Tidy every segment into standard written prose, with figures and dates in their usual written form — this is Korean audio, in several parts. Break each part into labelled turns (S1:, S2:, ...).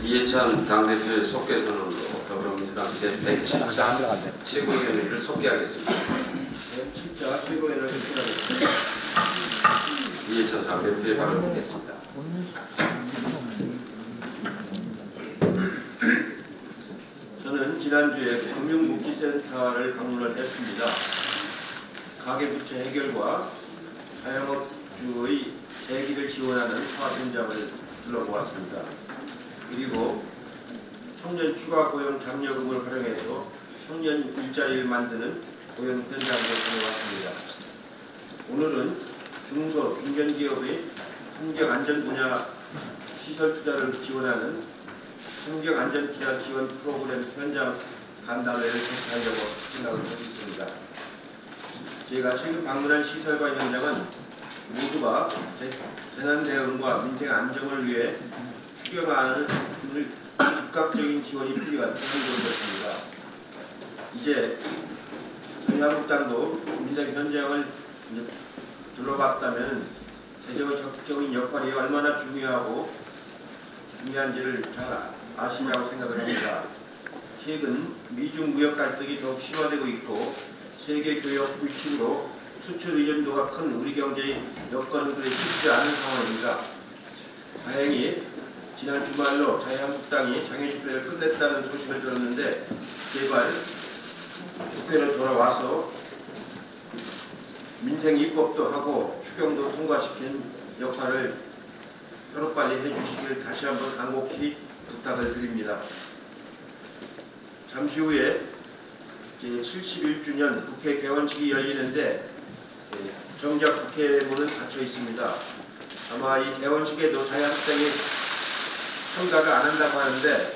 S1: 이해찬 당대표의 속개선언으로 더불어민주당 제107자 최고위원회를 속개하겠습니다.
S2: 제7자 최고위원회를 속개하겠습니다.
S1: 이해찬 당대표의 발언 듣겠습니다.
S2: 저는 지난주에 금융복지센터를 방문을 했습니다. 가계부채 해결과 자영업주의 재기를 지원하는 사업 현장을 둘러보았습니다. 그리고 청년 추가 고용 장려금을 활용해서 청년 일자리를 만드는 고용 현장으로 다녀왔습니다. 오늘은 중소 중견기업의 환경안전 분야 시설 투자를 지원하는 환경안전투자 지원 프로그램 현장 간담회를 개최하려고 생각을 하고 있습니다. 제가 최근 방문한 시설과 현장은 모두가 재난 대응과 민생 안정을 위해 추경하는 즉각적인 지원이 필요한 곳이었습니다. 이제 저희 한국당도 민생 현장을 둘러봤다면 재정의 적극적인 역할이 얼마나 중요한지를 잘 아시라고 생각을 합니다. 최근 미중 무역 갈등이 더욱 심화되고 있고 세계 교역 불신으로 수출 의존도가 큰 우리 경제의 여건은 그리 쉽지 않은 상황입니다. 다행히 지난 주말로 자유한국당이 장외집회를 끝냈다는 소식을 들었는데 제발 국회로 돌아와서 민생 입법도 하고 추경도 통과시킨 역할을 하루빨리 해주시길 다시 한번 간곡히 부탁을 드립니다. 잠시 후에 제71주년 국회 개원식이 열리는데 정작 국회 문은 닫혀 있습니다. 아마 이 개원식에도 자유한국당이 참가를 안 한다고 하는데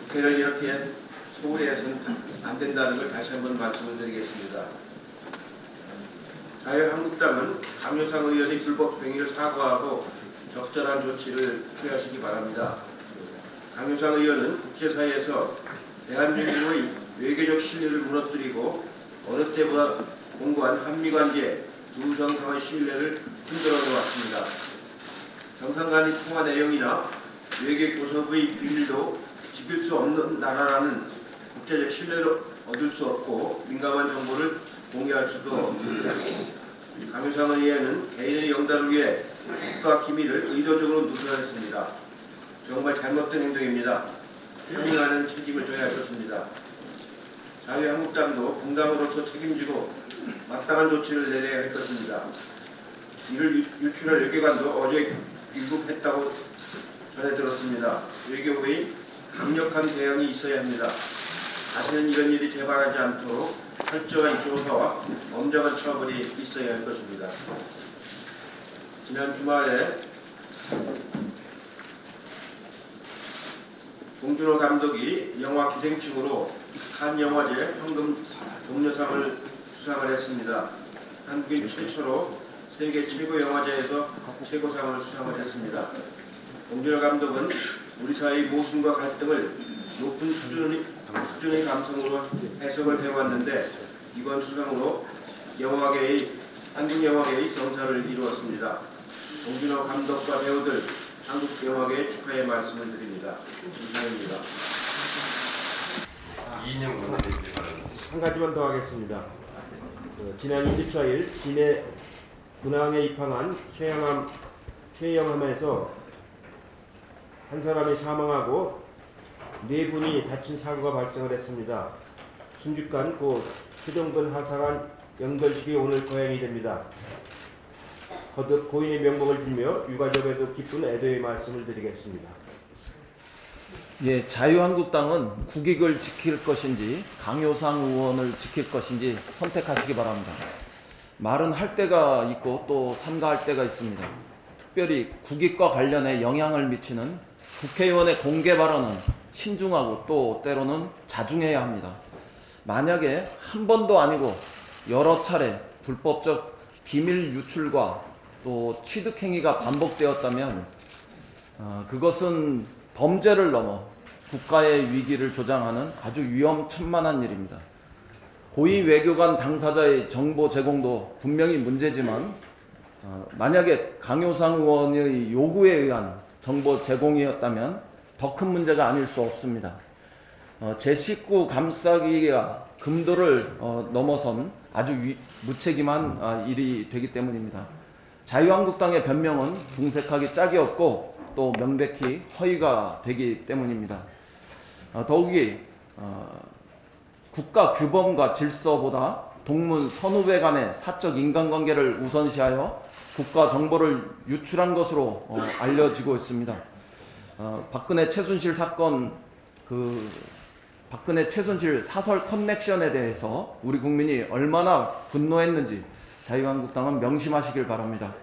S2: 국회를 이렇게 소홀해서는 안 된다는 걸 다시 한번 말씀을 드리겠습니다. 자유한국당은 강효상 의원의 불법 행위를 사과하고 적절한 조치를 취하시기 바랍니다. 강효상 의원은 국제사회에서 대한민국의 외교적 신뢰를 무너뜨리고 어느 때보다 공고한 한미관계 두 정상의 신뢰를 흔들어 놓았습니다. 정상 간의 통화 내용이나 외교 교섭의 비밀도 지킬 수 없는 나라라는 국제적 신뢰를 얻을 수 없고 민감한 정보를 공개할 수도 없습니다. 강효상 의원은 개인의 영달을 위해 국가 기밀을 의도적으로 누설했습니다. 정말 잘못된 행동입니다. 해명하는 책임을 져야 할 것입니다. 자유한국당도 공당으로서 책임지고 마땅한 조치를 내려야 할 것입니다. 이를 유출할 외교관도 어제 귀국했다고 전해 들었습니다. 외교부의 강력한 대응이 있어야 합니다. 다시는 이런 일이 재발하지 않도록 철저한 조사와 엄정한 처벌이 있어야 할 것입니다. 지난 주말에 봉준호 감독이 영화 기생충으로 칸 영화제 황금 동료상을 수상을 했습니다. 한국인 최초로 세계 최고 영화제에서 최고상을 수상을 했습니다. 봉준호 감독은 우리 사회의 모순과 갈등을 높은 수준의 감성으로 해석을 해왔는데 이번 수상으로 한국 영화계의 경사를 이루었습니다. 봉준호 감독과 배우들 한국 영화계에 축하의 말씀을 드립니다. 이상입니다. 한 가지만 더 하겠습니다. 지난 24일 진해 군항에 입항한 최영함에서 한 사람이 사망하고 4분이 다친 사고가 발생을 했습니다. 순직간 고 최동근 하사관 연결식이 오늘 거행이 됩니다. 거듭 고인의 명복을 빌며 유가족에도 기쁜 애도의 말씀을 드리겠습니다.
S3: 예, 자유한국당은 국익을 지킬 것인지 강효상 의원을 지킬 것인지 선택하시기 바랍니다. 말은 할 때가 있고 또 삼가할 때가 있습니다. 특별히 국익과 관련해 영향을 미치는 국회의원의 공개 발언은 신중하고 또 때로는 자중해야 합니다. 만약에 한 번도 아니고 여러 차례 불법적 기밀 유출과 또 취득행위가 반복되었다면 그것은 범죄를 넘어 국가의 위기를 조장하는 아주 위험천만한 일입니다. 고위 외교관 당사자의 정보 제공도 분명히 문제지만 만약에 강효상 의원의 요구에 의한 정보 제공이었다면 더 큰 문제가 아닐 수 없습니다. 제 식구 감싸기가 금도를 넘어선 아주 무책임한 일이 되기 때문입니다. 자유한국당의 변명은 궁색하기 짝이 없고 또 명백히 허위가 되기 때문입니다. 더욱이 국가 규범과 질서보다 동문 선후배 간의 사적 인간관계를 우선시하여 국가 정보를 유출한 것으로 알려지고 있습니다. 박근혜 최순실 사건, 박근혜 최순실 사설 커넥션에 대해서 우리 국민이 얼마나 분노했는지 자유한국당은 명심하시길 바랍니다.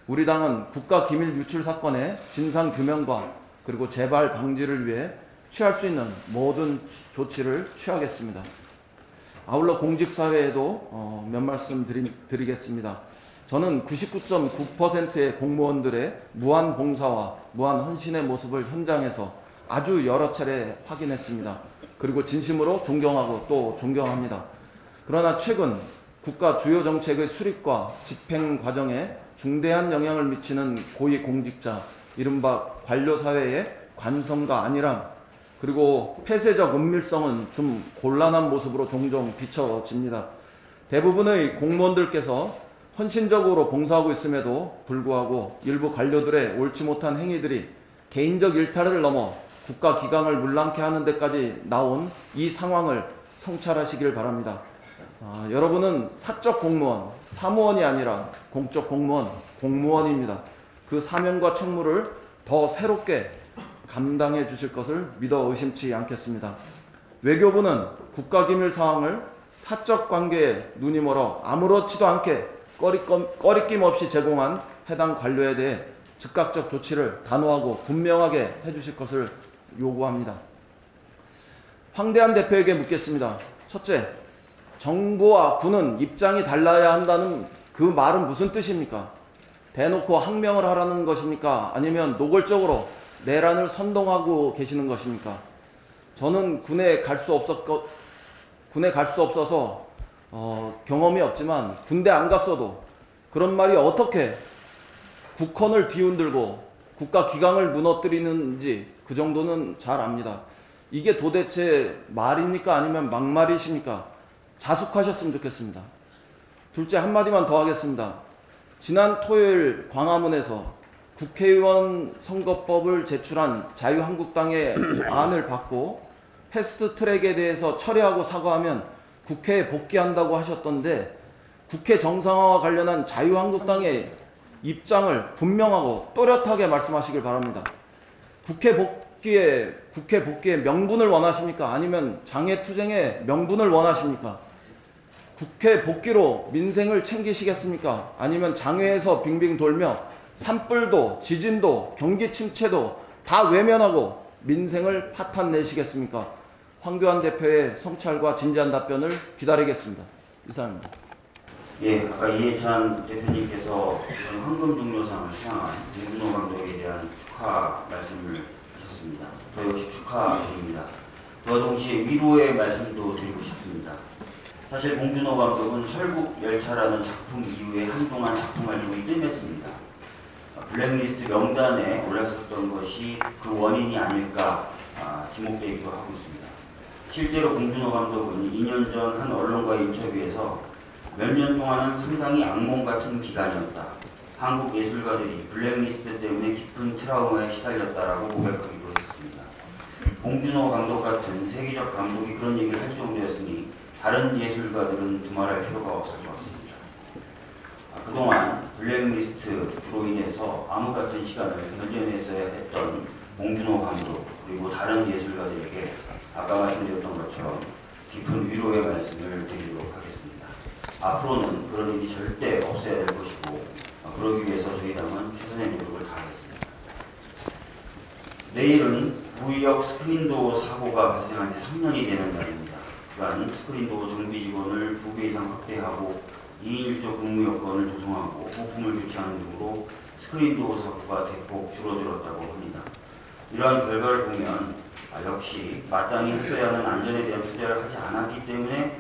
S3: 우리 당은 국가 기밀 유출 사건의 진상 규명과 그리고 재발 방지를 위해 취할 수 있는 모든 조치를 취하겠습니다. 아울러 공직사회에도 몇 말씀 드리겠습니다. 저는 99.9%의 공무원들의 무한 봉사와 무한 헌신의 모습을 현장에서 아주 여러 차례 확인했습니다. 그리고 진심으로 존경하고 또 존경합니다. 그러나 최근 국가 주요 정책의 수립과 집행 과정에 중대한 영향을 미치는 고위공직자, 이른바 관료사회의 관성과 안일함, 그리고 폐쇄적 은밀성은 좀 곤란한 모습으로 종종 비춰집니다. 대부분의 공무원들께서 헌신적으로 봉사하고 있음에도 불구하고 일부 관료들의 옳지 못한 행위들이 개인적 일탈을 넘어 국가기강을 문랑케 하는 데까지 나온 이 상황을 성찰하시길 바랍니다. 여러분은 사적 공무원, 사무원이 아니라 공적 공무원, 공무원입니다. 그 사명과 책무를 더 새롭게 감당해 주실 것을 믿어 의심치 않겠습니다. 외교부는 국가기밀 사항을 사적 관계에 눈이 멀어 아무렇지도 않게 꺼리낌 없이 제공한 해당 관료에 대해 즉각적 조치를 단호하고 분명하게 해주실 것을 요구합니다. 황대한 대표에게 묻겠습니다. 첫째, 정부와 군은 입장이 달라야 한다는 그 말은 무슨 뜻입니까? 대놓고 항명을 하라는 것입니까? 아니면 노골적으로 내란을 선동하고 계시는 것입니까? 저는 군에 갈 수 없어서 경험이 없지만 군대 안 갔어도 그런 말이 어떻게 국헌을 뒤흔들고 국가 기강을 무너뜨리는지 그 정도는 잘 압니다. 이게 도대체 말입니까? 아니면 막말이십니까? 자숙하셨으면 좋겠습니다. 둘째, 한마디만 더 하겠습니다. 지난 토요일 광화문에서 국회의원 선거법을 제출한 자유한국당의 안을 받고 패스트트랙에 대해서 철회하고 사과하면 국회에 복귀한다고 하셨던데, 국회 정상화와 관련한 자유한국당의 입장을 분명하고 또렷하게 말씀하시길 바랍니다. 국회 복귀의 명분을 원하십니까? 아니면 장애투쟁의 명분을 원하십니까? 국회 복귀로 민생을 챙기시겠습니까? 아니면 장외에서 빙빙 돌며 산불도 지진도 경기 침체도 다 외면하고 민생을 파탄 내시겠습니까? 황교안 대표의 성찰과 진지한 답변을 기다리겠습니다. 이상입니다.
S4: 예, 아까 이해찬 대표님께서 황금종려상을 수상한 봉준호 감독에 대한 축하 말씀을 하셨습니다. 저 역시 축하드립니다. 그와 동시에 위로의 말씀도 드리고 싶습니다. 사실 봉준호 감독은 설국열차라는 작품 이후에 한동안 작품 활동이 뜸했습니다. 블랙리스트 명단에 올랐었던 것이 그 원인이 아닐까 지목되기도 하고 있습니다. 실제로 봉준호 감독은 2년 전 한 언론과의 인터뷰에서 몇 년 동안은 상당히 악몽 같은 기간이었다. 한국 예술가들이 블랙리스트 때문에 깊은 트라우마에 시달렸다라고 고백하기도 했습니다. 봉준호 감독 같은 세계적 감독이 그런 얘기를 할 정도였으니 다른 예술가들은 두말할 필요가 없을 것 같습니다. 그동안 블랙리스트로 인해서 암흑 같은 시간을 견뎌냈어야 했던 봉준호 감독 그리고 다른 예술가들에게 아까 말씀드렸던 것처럼 깊은 위로의 말씀을 드리도록 하겠습니다. 앞으로는 그런 일이 절대 없어야 될 것이고 그러기 위해서 저희 당은 최선의 노력을 다하겠습니다. 내일은 구의역 스크린도어 사고가 발생한 지 3년이 되는 날입니다. 그간 스크린도어 정비 직원을 2배 이상 확대하고 2인 1조 근무 여건을 조성하고 부품을 교체하는 등으로 스크린도어 사고가 대폭 줄어들었다고 합니다. 이러한 결과를 보면 역시 마땅히 했어야 하는 안전에 대한 투자를 하지 않았기 때문에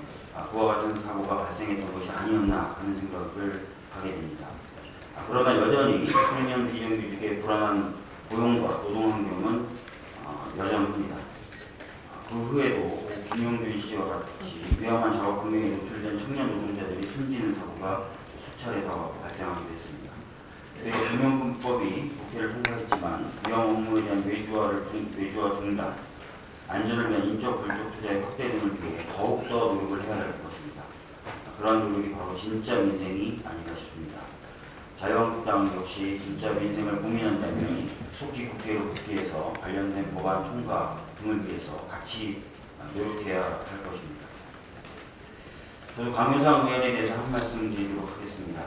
S4: 그와 같은 사고가 발생했던 것이 아니었나 하는 생각을 하게 됩니다. 그러나 여전히 수년 비정규직의 불안한 고용과 노동 환경은 시 위험한 작업 환경에 노출된 청년 노동자들이 숨지는 사고가 수차례 더 발생하게 됐습니다. 그리고 금융권법이 국회를 통과했지만 위험 업무에 대한 외주화 중단, 안전을 위한 인적 불적 투자의 확대 등을 위해 더욱더 노력을 해야 할 것입니다. 그러한 노력이 바로 진짜 민생이 아닌가 싶습니다. 자유한국당 역시 진짜 민생을 고민한다면 속히 국회로 복귀해서 관련된 법안 통과 등을 위해서 같이 노력해야 할 것입니다. 저도 강효상 의원에 대해서 한 말씀 드리도록 하겠습니다.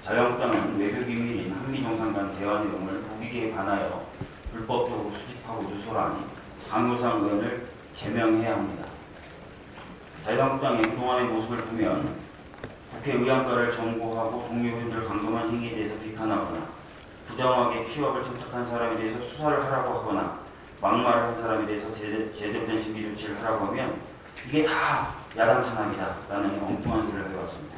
S4: 자유한국당은 외교기밀인 한미정상 간 대화 내용을 국익에 반하여 불법적으로 수집하고 누설한 강효상 의원을 제명해야 합니다. 자유한국당의 그동안의 모습을 보면 국회 의안가를 정고하고 동료 의원들을 감금한 행위에 대해서 비판하거나 부정하게 취업을 청탁한 사람에 대해서 수사를 하라고 하거나 막말을 한 사람에 대해서 제대로 된 심기 조치를 하라고 하면 이게 다 야당 탄압이다라는 엉뚱한 소리를 해왔습니다.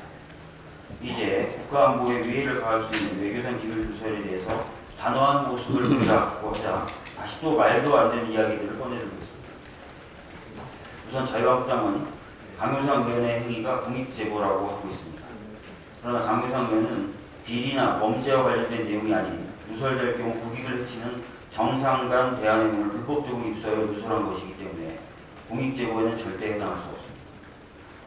S4: 이제 국가안보에 위해를 가할 수 있는 외교상 기밀누설에 대해서 단호한 모습을 보이라고 하자 다시 또 말도 안 되는 이야기들을 꺼내들고 있습니다. 우선 자유한국당은 강효상 의원의 행위가 공익제보라고 하고 있습니다. 그러나 강효상 의원은 비리나 범죄와 관련된 내용이 아닌 누설될 경우 국익을 해치는 정상 간 대화 내용을 불법적으로 입수하여 누설한 것이기 때문에 공익제보에는 절대 해당할 수 없습니다.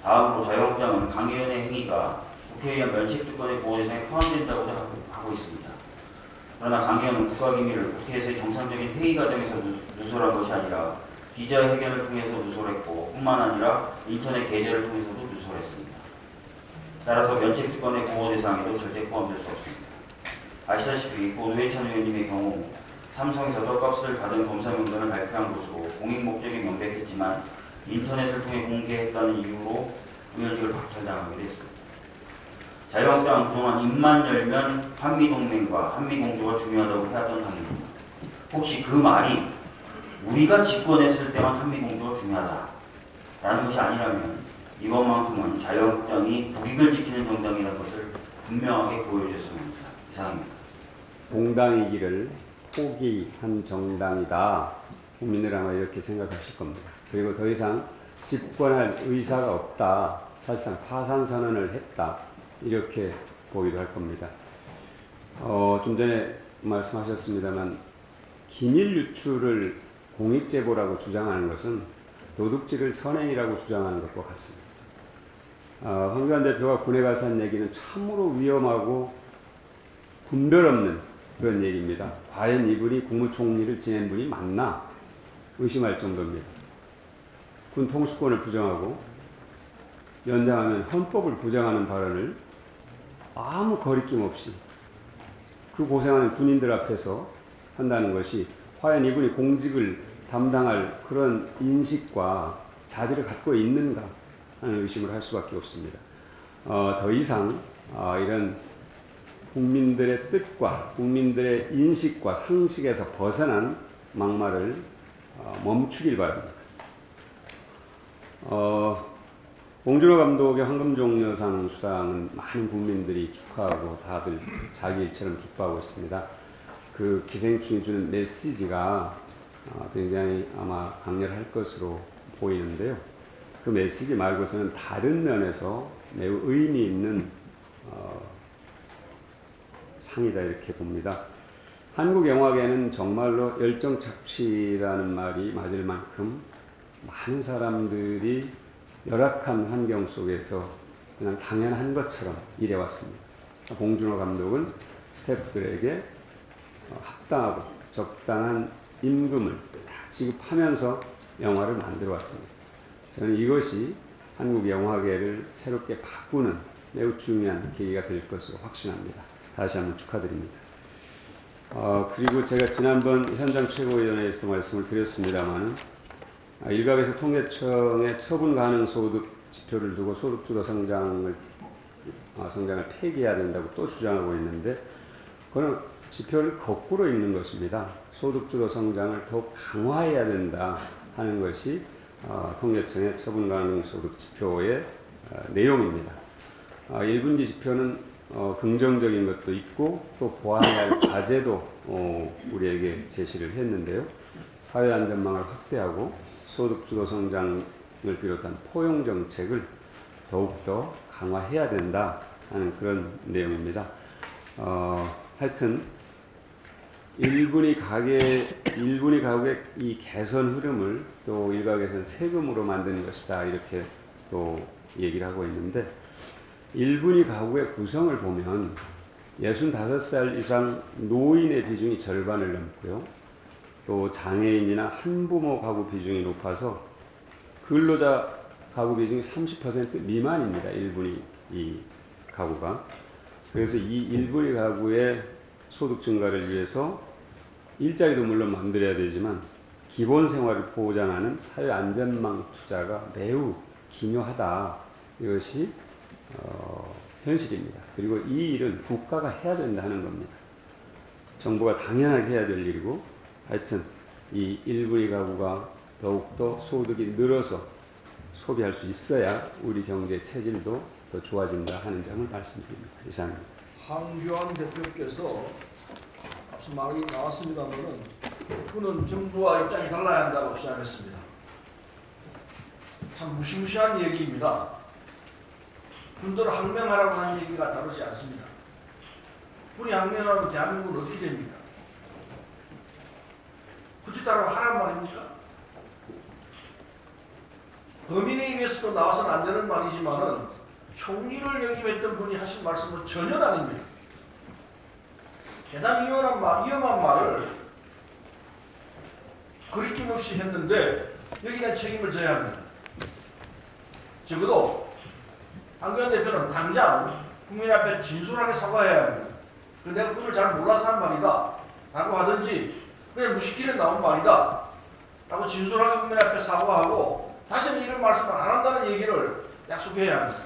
S4: 다음으로 자유한국당은 강 의원의 행위가 국회의원 면책특권의 보호 대상에 포함된다고 하고 있습니다. 그러나 강 의원은 국가기밀을 국회에서의 정상적인 회의 과정에서 누설한 것이 아니라 기자회견을 통해서 누설했고 뿐만 아니라 인터넷 게재를 통해서도 누설했습니다. 따라서 면책특권의 보호 대상에도 절대 포함될 수 없습니다. 아시다시피 고 노회찬 의원님의 경우 삼성에서 떡값을 받은 검사 명단을 발표한 것으로 공익 목적이 명백했지만 인터넷을 통해 공개했다는 이유로 의원직을 박탈당하게 됐습니다. 자유한국당은 그동안 입만 열면 한미동맹과 한미공조가 중요하다고 해왔던 당입니다. 혹시 그 말이 우리가 집권했을 때만 한미공조가 중요하다라는 것이 아니라면 이번만큼은 자유한국당이 국익을 지키는 정당이라는 것을 분명하게 보여줬으면 합니다. 이상입니다.
S5: 공당이기를 포기한 정당이다. 국민들 아마 이렇게 생각하실 겁니다. 그리고 더 이상 집권할 의사가 없다. 사실상 파산선언을 했다. 이렇게 보기도 할 겁니다. 좀 전에 말씀하셨습니다만 기밀 유출을 공익제보라고 주장하는 것은 도둑질을 선행이라고 주장하는 것과 같습니다. 황교안 대표가 군에 가서 한 얘기는 참으로 위험하고 분별 없는 그런 얘기입니다. 과연 이분이 국무총리를 지낸 분이 맞나 의심할 정도입니다. 군 통수권을 부정하고 연장하면 헌법을 부정하는 발언을 아무 거리낌 없이 그 고생하는 군인들 앞에서 한다는 것이 과연 이분이 공직을 담당할 그런 인식과 자질을 갖고 있는가 하는 의심을 할 수밖에 없습니다. 더 이상 이런 국민들의 뜻과 국민들의 인식과 상식에서 벗어난 막말을 멈추길 바랍니다. 봉준호 감독의 황금종려상 수상은 많은 국민들이 축하하고 다들 자기 일처럼 기뻐하고 있습니다. 그 기생충이 주는 메시지가 굉장히 아마 강렬할 것으로 보이는데요. 그 메시지 말고서는 다른 면에서 매우 의미 있는 상이다 이렇게 봅니다. 한국 영화계는 정말로 열정착취라는 말이 맞을 만큼 많은 사람들이 열악한 환경 속에서 그냥 당연한 것처럼 일해왔습니다. 봉준호 감독은 스태프들에게 합당하고 적당한 임금을 다 지급하면서 영화를 만들어 왔습니다. 저는 이것이 한국 영화계를 새롭게 바꾸는 매우 중요한 계기가 될 것으로 확신합니다. 다시 한번 축하드립니다. 그리고 제가 지난번 현장 최고위원회에서 말씀을 드렸습니다만 일각에서 통계청의 처분 가능 소득 지표를 두고 소득주도 성장을 폐기해야 된다고 또 주장하고 있는데 그건 지표를 거꾸로 읽는 것입니다. 소득주도 성장을 더욱 강화해야 된다 하는 것이 통계청의 처분 가능 소득 지표의 내용입니다. 1분기 지표는 긍정적인 것도 있고 또 보완해야 할 과제도 우리에게 제시를 했는데요. 사회 안전망을 확대하고 소득주도 성장 비롯한 포용 정책을 더욱더 강화해야 된다 하는 그런 내용입니다. 하여튼 일본이 가구의 이 개선 흐름을 또 일각에서는 세금으로 만드는 것이다 이렇게 또 얘기를 하고 있는데, 일본이 가구의 구성을 보면 65살 이상 노인의 비중이 절반을 넘고요. 또 장애인이나 한부모 가구 비중이 높아서 근로자 가구 비중이 30% 미만입니다. 일본이 이 가구가. 그래서 이 일본의 가구의 소득 증가를 위해서 일자리도 물론 만들어야 되지만 기본 생활을 보장하는 사회 안전망 투자가 매우 기묘하다. 이것이 현실입니다. 그리고 이 일은 국가가 해야 된다는 겁니다. 정부가 당연하게 해야 될 일이고, 하여튼 이 일부의 가구가 더욱더 소득이 늘어서 소비할 수 있어야 우리 경제 체질도 더 좋아진다 하는 점을 말씀드립니다. 이상입니다.
S6: 황교안 대표께서 앞서 말이 나왔습니다만은 그는 정부와 입장이 달라야 한다고 시작했습니다. 참 무시무시한 얘기입니다. 군대를 항명하라고 하는 얘기가 다르지 않습니다. 군이 항명하면 대한민국은 어떻게 됩니까? 굳이 따라 하란 말입니까? 범인의 입에서도 나와서는 안 되는 말이지만은 총리를 역임했던 분이 하신 말씀은 전혀 아닙니다. 대단히 위험한 말을 거리낌 없이 했는데 여기에 책임을 져야 합니다. 적어도 황교안 대표는 당장 국민 앞에 진솔하게 사과해야 합니다. 내가 그걸 잘 몰라서 한 말이다 라고 하든지, 그냥 무식길에 나온 말이다 라고 진솔하게 국민 앞에 사과하고 다시는 이런 말씀을 안 한다는 얘기를 약속해야 합니다.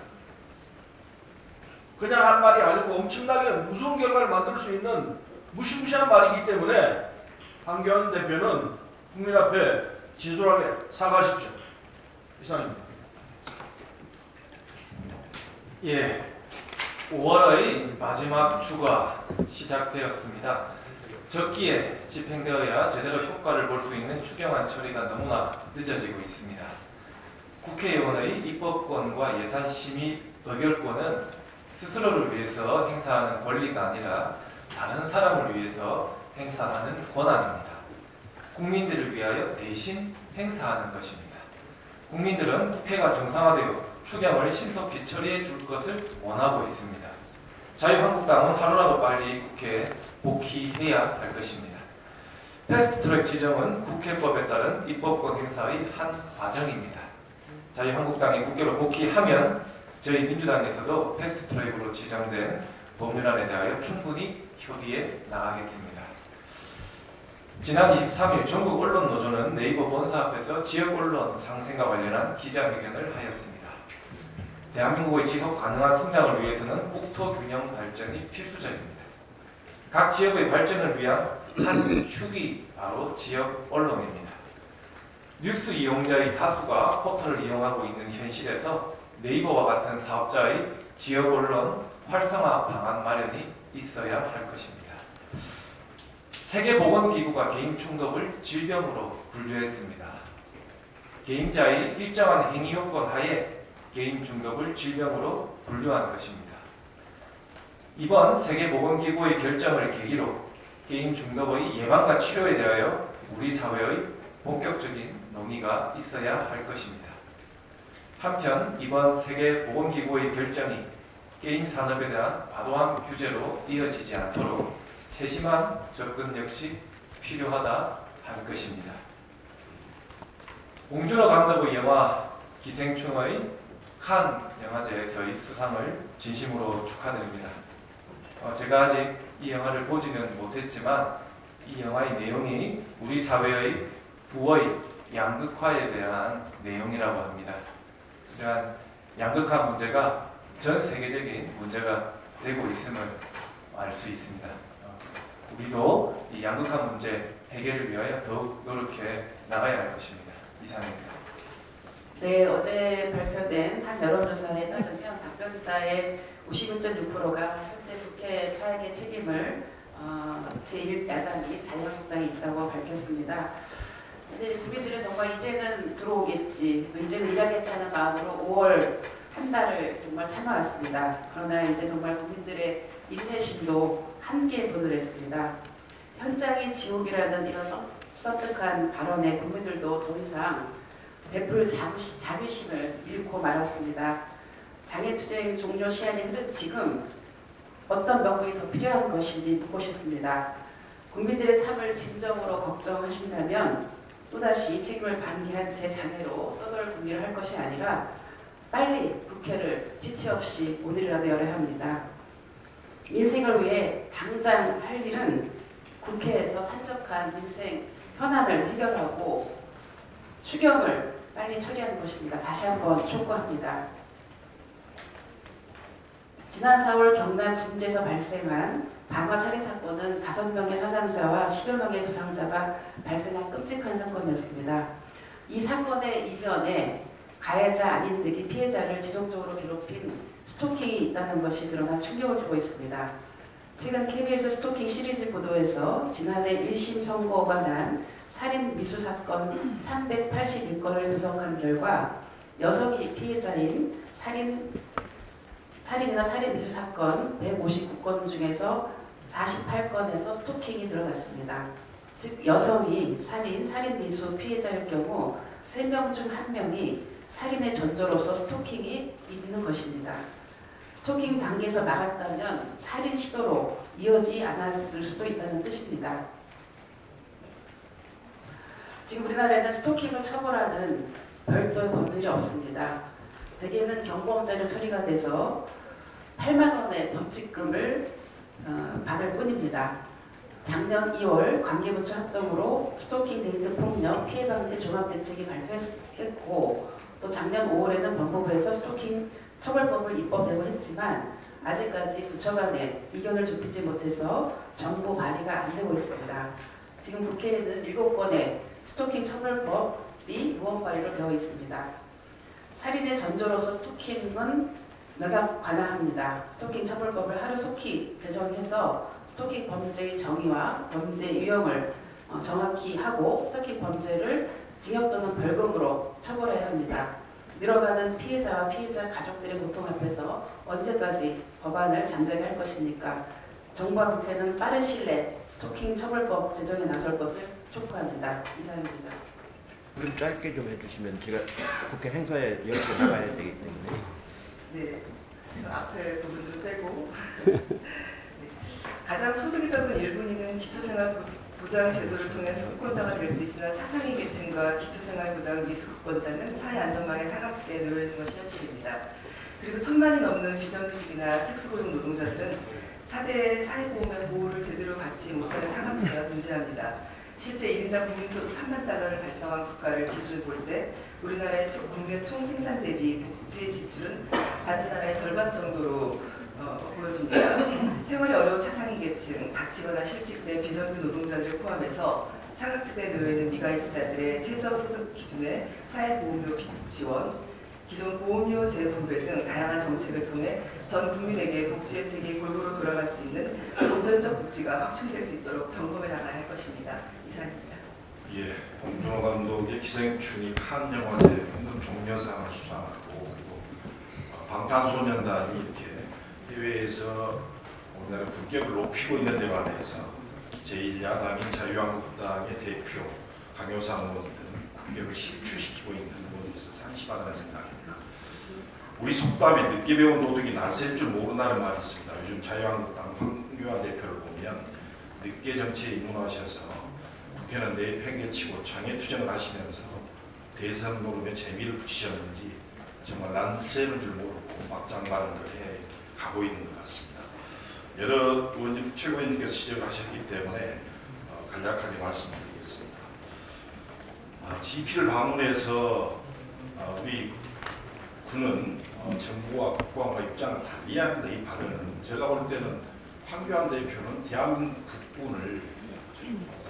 S6: 그냥 한 말이 아니고 엄청나게 무서운 결과를 만들 수 있는 무시무시한 말이기 때문에 황교안 대표는 국민 앞에 진솔하게 사과하십시오. 이상입니다.
S7: 예, 5월의 마지막 주가 시작되었습니다. 적기에 집행되어야 제대로 효과를 볼 수 있는 추경안 처리가 너무나 늦어지고 있습니다. 국회의원의 입법권과 예산심의 의결권은 스스로를 위해서 행사하는 권리가 아니라 다른 사람을 위해서 행사하는 권한입니다. 국민들을 위하여 대신 행사하는 것입니다. 국민들은 국회가 정상화되어 추경을 신속히 처리해 줄 것을 원하고 있습니다. 자유한국당은 하루라도 빨리 국회에 복귀해야 할 것입니다. 패스트트랙 지정은 국회법에 따른 입법권 행사의 한 과정입니다. 자유한국당이 국회로 복귀하면 저희 민주당에서도 패스트트랙으로 지정된 법률안에 대하여 충분히 협의해 나가겠습니다. 지난 23일 전국 언론노조는 네이버 본사 앞에서 지역 언론 상생과 관련한 기자회견을 하였습니다. 대한민국의 지속 가능한 성장을 위해서는 국토 균형 발전이 필수적입니다. 각 지역의 발전을 위한 한 축이 바로 지역 언론입니다. 뉴스 이용자의 다수가 포털을 이용하고 있는 현실에서 네이버와 같은 사업자의 지역 언론 활성화 방안 마련이 있어야 할 것입니다. 세계보건기구가 개인 중독을 질병으로 분류했습니다. 개인자의 일정한 행위 요건 하에 개인 중독을 질병으로 분류한 것입니다. 이번 세계보건기구의 결정을 계기로 개인 중독의 예방과 치료에 대하여 우리 사회의 본격적인 논의가 있어야 할 것입니다. 한편 이번 세계보건기구의 결정이 게임 산업에 대한 과도한 규제로 이어지지 않도록 세심한 접근 역시 필요하다 할 것입니다. 봉준호 감독의 영화 기생충의 칸 영화제에서의 수상을 진심으로 축하드립니다. 제가 아직 이 영화를 보지는 못했지만 이 영화의 내용이 우리 사회의 부의 양극화에 대한 내용이라고 합니다. 이러한 양극화 문제가 전 세계적인 문제가 되고 있음을 알 수 있습니다. 우리도 이 양극화 문제 해결을 위하여 더욱 노력해 나가야 할 것입니다. 이상입니다.
S8: 네, 어제 발표된 한 여론조사에 따르면 답변자의 51.6%가 현재 국회 사역의 책임을 제1야당이 자유한국당이 있다고 밝혔습니다. 이제 국민들은 정말 이제는 들어오겠지, 또 이제는 일하겠지 하는 마음으로 5월 한 달을 정말 참아왔습니다. 그러나 이제 정말 국민들의 인내심도 한계에 도달했습니다. 현장이 지옥이라는 이런 섭득한 발언에 국민들도 더 이상 베풀 자비심을 잃고 말았습니다. 장애투쟁 종료 시한이 흐른 지금 어떤 명분이 더 필요한 것인지 묻고 싶습니다. 국민들의 삶을 진정으로 걱정하신다면 또다시 책임을 방기한 제 장애로 떠돌 국리를 할 것이 아니라 빨리 국회를 지체 없이 오늘이라도 열어야 합니다. 민생을 위해 당장 할 일은 국회에서 산적한 민생 현안을 해결하고 추경을 빨리 처리하는 것입니다. 다시 한번 촉구합니다. 지난 4월 경남 진주에서 발생한 방화 살인 사건은 5명의 사상자와 10여 명의 부상자가 발생한 끔찍한 사건이었습니다. 이 사건의 이면에 가해자 아닌 듯이 피해자를 지속적으로 괴롭힌 스토킹이 있다는 것이 드러나 충격을 주고 있습니다. 최근 KBS 스토킹 시리즈 보도에서 지난해 1심 선고가 난 살인 미수 사건 381건을 분석한 결과 여성이 피해자인 살인이나 살인 미수 사건 159건 중에서 48건에서 스토킹이 드러났습니다. 즉 여성이 살인 미수 피해자일 경우 3명 중 1명이 살인의 전조로서 스토킹이 있는 것입니다. 스토킹 단계에서 막았다면 살인 시도로 이어지지 않았을 수도 있다는 뜻입니다. 지금 우리나라에는 스토킹을 처벌하는 별도의 법률이 없습니다. 대개는 경범죄로 처리가 돼서 8만 원의 범칙금을 받을 뿐입니다. 작년 2월 관계부처 합동으로 스토킹 데이트 폭력 피해 방지 종합대책이 발표했고 또 작년 5월에는 법무부에서 스토킹 처벌법을 입법되고 했지만 아직까지 부처 간에 이견을 좁히지 못해서 정부 발의가 안 되고 있습니다. 지금 국회에는 7건의 스토킹 처벌법이 의원 발의로 되어 있습니다. 살인의 전조로서 스토킹은 명확 관할합니다. 스토킹 처벌법을 하루속히 제정해서 스토킹 범죄의 정의와 범죄 유형을 정확히 하고 스토킹 범죄를 징역 또는 벌금으로 처벌해야 합니다. 늘어가는 피해자와 피해자 가족들의 고통 앞에서 언제까지 법안을 잠재할 것입니까? 정부와 국회는 빠른 시일 내에 스토킹 처벌법 제정에 나설 것을 촉구합니다. 이상입니다.
S2: 좀 짧게 좀 해주시면 제가 국회 행사에 열심히 나가야 되기 때문에.
S9: 네, 저 앞에 부분을 빼고 가장 소득이 적은 일본인은 기초생활보장제도를 통해 수급권자가 될 수 있으나 차상위 계층과 기초생활보장 미수급권자는 사회안전망의 사각지대에 놓여 있는 것이 현실입니다. 그리고 1000만이 넘는 비정규직이나 특수고용 노동자들은 4대 사회보험의 보호를 제대로 받지 못하는 사각지대가 존재합니다. 실제 1인당 국민소득 3만 달러를 달성한 국가를 기준으로 볼 때 우리나라의 국내 총생산 대비 복지 지출은 다른 나라의 절반 정도로 보여집니다. 생활이 어려운 차상위 계층, 다치거나 실직된 비정규 노동자들을 포함해서 사각지대에 놓여있는 미가입자들의 최저소득 기준의 사회보험료 지원, 기존 보험료 재분배 등 다양한 정책을 통해 전 국민에게 복지 혜택이 골고루 돌아갈 수 있는 보편적 복지가 확충될 수 있도록 점검해 나가야 할 것입니다. 이상입니다.
S10: 예, 봉준호 감독의 기생충이 칸 영화제 황금 종려상을 수상하고 그리고 방탄소년단이 이렇게 해외에서 우리나라 국격을 높이고 있는 데 관해서 제1야당인 자유한국당의 대표 강효상 의원 등 국격을 실추시키고 있는 부분이 있어서 한심하다는 생각입니다. 우리 속담에 늦게 배운 도둑이 날샐 줄 모른다는 말이 있습니다. 요즘 자유한국당 황교안 대표를 보면 늦게 정치에 입문하셔서 국회는 내팽개치고 장애투쟁을 하시면서 대선 노름에 재미를 붙이셨는지 정말 날새는 줄 모르고 막장 발언을 해 가고 있는 것 같습니다. 여러 의원님, 최고위원님께서 지적하셨기 때문에 간략하게 말씀드리겠습니다. GP를 방문해서 우리 군은 정부와 국방과 입장을 달리합니다. 이 발언은 제가 볼 때는 황교안 대표는 대한민국 국군을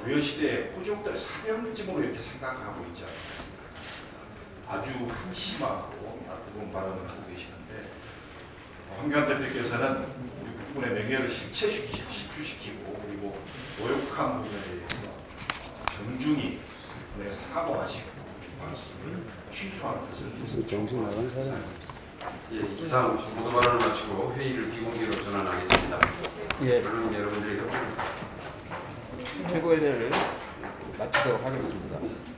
S10: 고려시대의 호족들의 사령쯤으로 이렇게 생각하고 있지 않습니까? 아주 한심하고 나쁜 발언을 하고 계시는데 황교안 대표께서는 우리 국군의 명예를 실추시키고 그리고 모욕한 부분에 대해서 정중히 분에 사과하시고 말씀을 취소하는 것을
S5: 정신 나간 사람.
S1: 예, 이상 모두 발언을 마치고 회의를 비공개로 전환하겠습니다.
S3: 예.
S1: 여러분, 여러분들의 협조
S3: 최고위원회를 마치도록 하겠습니다.